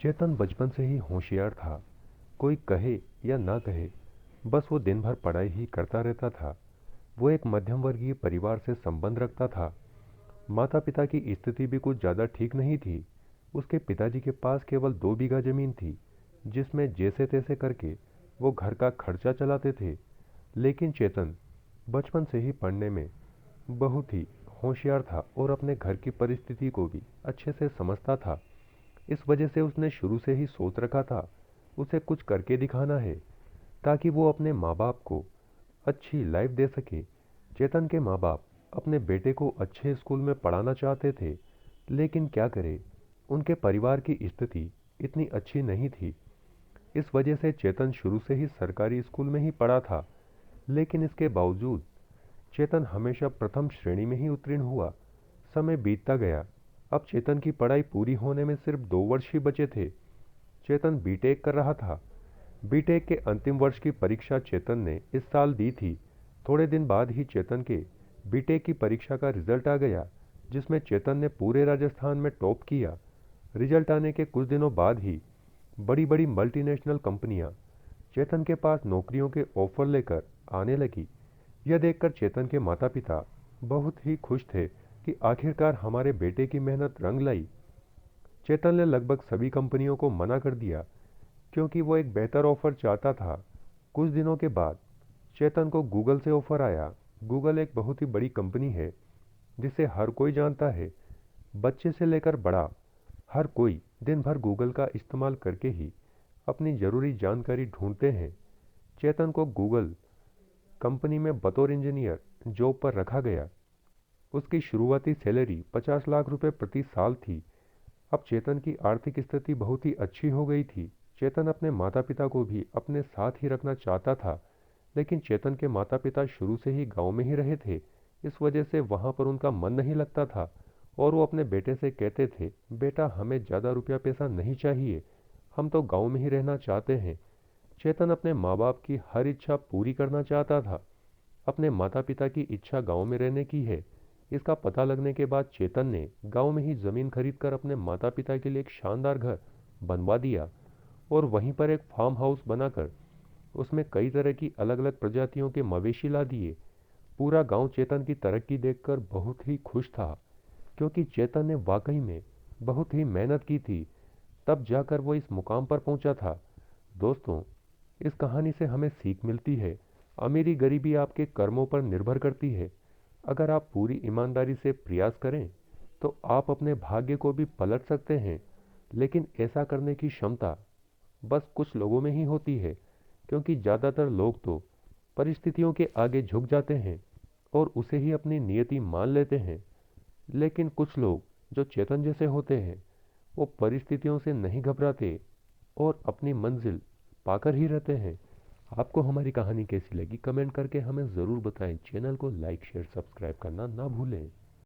चेतन बचपन से ही होशियार था। कोई कहे या ना कहे, बस वो दिन भर पढ़ाई ही करता रहता था। वो एक मध्यम वर्गीय परिवार से संबंध रखता था। माता पिता की स्थिति भी कुछ ज़्यादा ठीक नहीं थी। उसके पिताजी के पास केवल 2 बीघा जमीन थी, जिसमें जैसे तैसे करके वो घर का खर्चा चलाते थे। लेकिन चेतन बचपन से ही पढ़ने में बहुत ही होशियार था और अपने घर की परिस्थिति को भी अच्छे से समझता था। इस वजह से उसने शुरू से ही सोच रखा था, उसे कुछ करके दिखाना है ताकि वो अपने माँ बाप को अच्छी लाइफ दे सके। चेतन के माँ बाप अपने बेटे को अच्छे स्कूल में पढ़ाना चाहते थे, लेकिन क्या करे, उनके परिवार की स्थिति इतनी अच्छी नहीं थी। इस वजह से चेतन शुरू से ही सरकारी स्कूल में ही पढ़ा था। लेकिन इसके बावजूद चेतन हमेशा प्रथम श्रेणी में ही उत्तीर्ण हुआ। समय बीतता गया। अब चेतन की पढ़ाई पूरी होने में सिर्फ 2 वर्ष ही बचे थे। चेतन बीटेक कर रहा था। बीटेक के अंतिम वर्ष की परीक्षा चेतन ने इस साल दी थी। थोड़े दिन बाद ही चेतन के बीटेक की परीक्षा का रिजल्ट आ गया, जिसमें चेतन ने पूरे राजस्थान में टॉप किया। रिजल्ट आने के कुछ दिनों बाद ही बड़ी बड़ी मल्टीनेशनल कंपनियां चेतन के पास नौकरियों के ऑफर लेकर आने लगी। यह देखकर चेतन के माता पिता बहुत ही खुश थे कि आखिरकार हमारे बेटे की मेहनत रंग लाई। चेतन ने लगभग सभी कंपनियों को मना कर दिया, क्योंकि वो एक बेहतर ऑफर चाहता था। कुछ दिनों के बाद चेतन को गूगल से ऑफर आया। गूगल एक बहुत ही बड़ी कंपनी है, जिसे हर कोई जानता है। बच्चे से लेकर बड़ा हर कोई दिन भर गूगल का इस्तेमाल करके ही अपनी ज़रूरी जानकारी ढूंढते हैं। चेतन को गूगल कंपनी में बतौर इंजीनियर जॉब पर रखा गया। उसकी शुरुआती सैलरी 50 लाख रुपए प्रति साल थी। अब चेतन की आर्थिक स्थिति बहुत ही अच्छी हो गई थी। चेतन अपने माता पिता को भी अपने साथ ही रखना चाहता था, लेकिन चेतन के माता पिता शुरू से ही गांव में ही रहे थे। इस वजह से वहां पर उनका मन नहीं लगता था और वो अपने बेटे से कहते थे, बेटा हमें ज़्यादा रुपया पैसा नहीं चाहिए, हम तो गांव में ही रहना चाहते हैं। चेतन अपने माँ बाप की हर इच्छा पूरी करना चाहता था। अपने माता पिता की इच्छा गांव में रहने की है। इसका पता लगने के बाद चेतन ने गांव में ही जमीन खरीदकर अपने माता पिता के लिए एक शानदार घर बनवा दिया और वहीं पर एक फार्म हाउस बनाकर उसमें कई तरह की अलग अलग प्रजातियों के मवेशी ला दिए। पूरा गांव चेतन की तरक्की देखकर बहुत ही खुश था, क्योंकि चेतन ने वाकई में बहुत ही मेहनत की थी, तब जाकर वो इस मुकाम पर पहुंचा था। दोस्तों, इस कहानी से हमें सीख मिलती है, अमीरी गरीबी आपके कर्मों पर निर्भर करती है। अगर आप पूरी ईमानदारी से प्रयास करें तो आप अपने भाग्य को भी पलट सकते हैं। लेकिन ऐसा करने की क्षमता बस कुछ लोगों में ही होती है, क्योंकि ज़्यादातर लोग तो परिस्थितियों के आगे झुक जाते हैं और उसे ही अपनी नियति मान लेते हैं। लेकिन कुछ लोग जो चेतन जैसे होते हैं, वो परिस्थितियों से नहीं घबराते और अपनी मंजिल पाकर ही रहते हैं। आपको हमारी कहानी कैसी लगी, कमेंट करके हमें ज़रूर बताएं। चैनल को लाइक शेयर सब्सक्राइब करना ना भूलें।